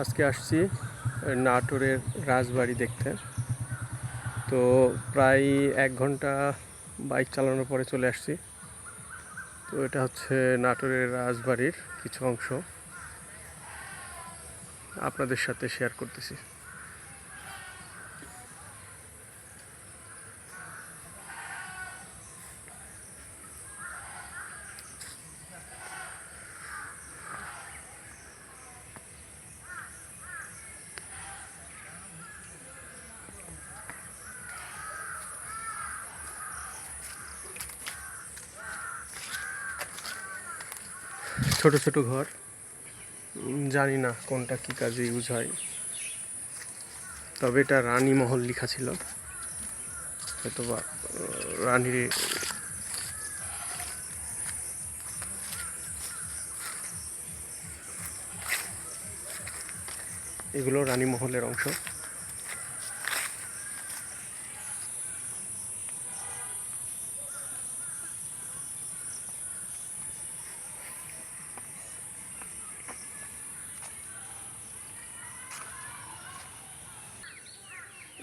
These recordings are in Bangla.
আজকে আসছি নাটোরের রাজবাড়ি দেখতে। তো প্রায় 1 ঘন্টা বাইক চালানোর পরে চলে আসছি। তো এটা হচ্ছে নাটোরের রাজবাড়ির কিছু অংশ আপনাদের সাথে শেয়ার করতেছি। ছোট ছোট ঘর, জানি না কোনটা কি কাজে ইউজ হয়, তবে এটা রানী মহল লেখা ছিল, হয়তোবা রানীর। এগুলো রানী মহলের অংশ।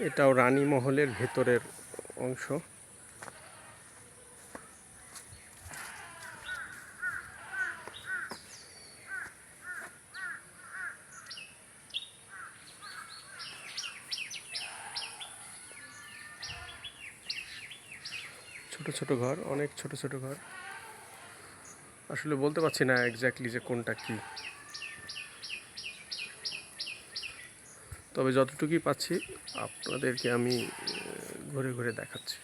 এটাও রানী মহলের ভেতরের অংশ। ছোট ছোট ঘর, অনেক ছোট ছোট ঘর। আসলে বলতে পারছি না এক্স্যাক্টলি যে কোনটা কি, তবে যতটুকুই পাচ্ছি আপনাদেরকে আমি ঘুরে ঘুরে দেখাচ্ছি।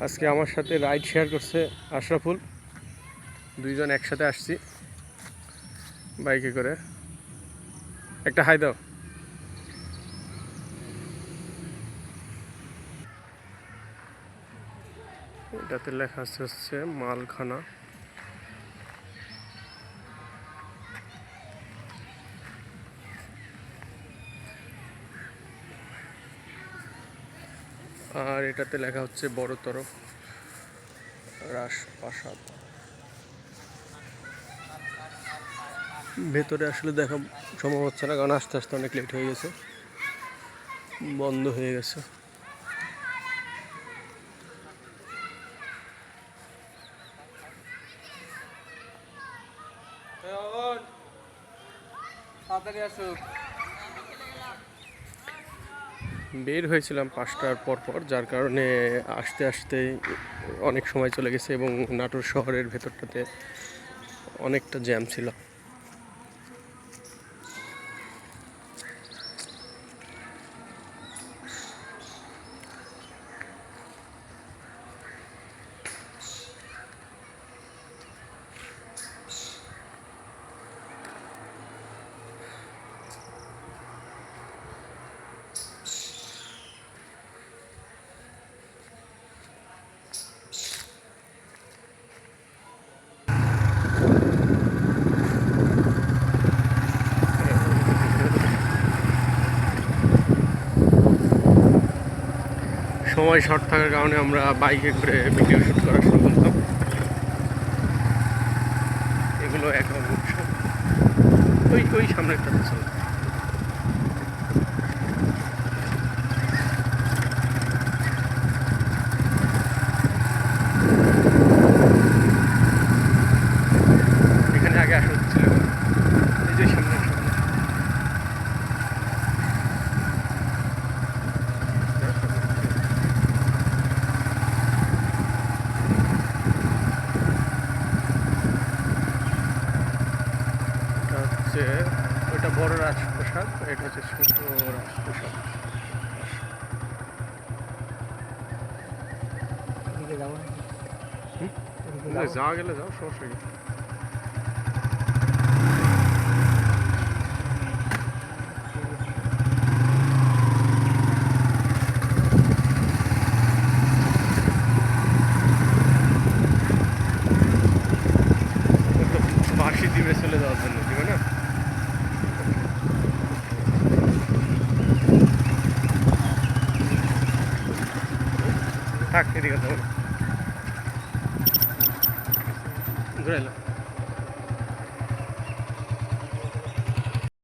আজকে আমার সাথে রাইড শেয়ার করছে আশরাফুল। দুইজন একসাথে আসছি বাইকে করে। একটা হাই দাও। এটাতে লেখা হচ্ছে মালখানা। আর এটাতে লেখা হচ্ছে বড়তর রাজপ্রাসাদ। ভেতরে আসলে দেখা সম্ভব হচ্ছে না, কারণ আস্তে আস্তে অনেক লেট হয়ে গেছে, বন্ধ হয়ে গেছে। বের হয়েছিলাম 5টার পর, যার কারণে আসতে আসতে অনেক সময় চলে গেছে এবং নাটোর শহরের ভেতরটাতে অনেকটা জ্যাম ছিল। সময় শর্ট থাকার কারণে আমরা বাইকে করে ভিডিও শ্যুট করা শুরু করলাম। এগুলো এখন ওই সামনেরটা চলে। এখানে আগে আসা হচ্ছিল, এই যে সামনে। ওইটা বড় রাজপ্রাসাদ, এটা হচ্ছে ছোট রাজপ্রাসাদ। যাওয়া গেলে যাও, সমস্যা কি। দ্বীপে চলে যাওয়ার জন্য, দিবে না? থাক, এদিকে যাবো না, ঘুরে এলাম।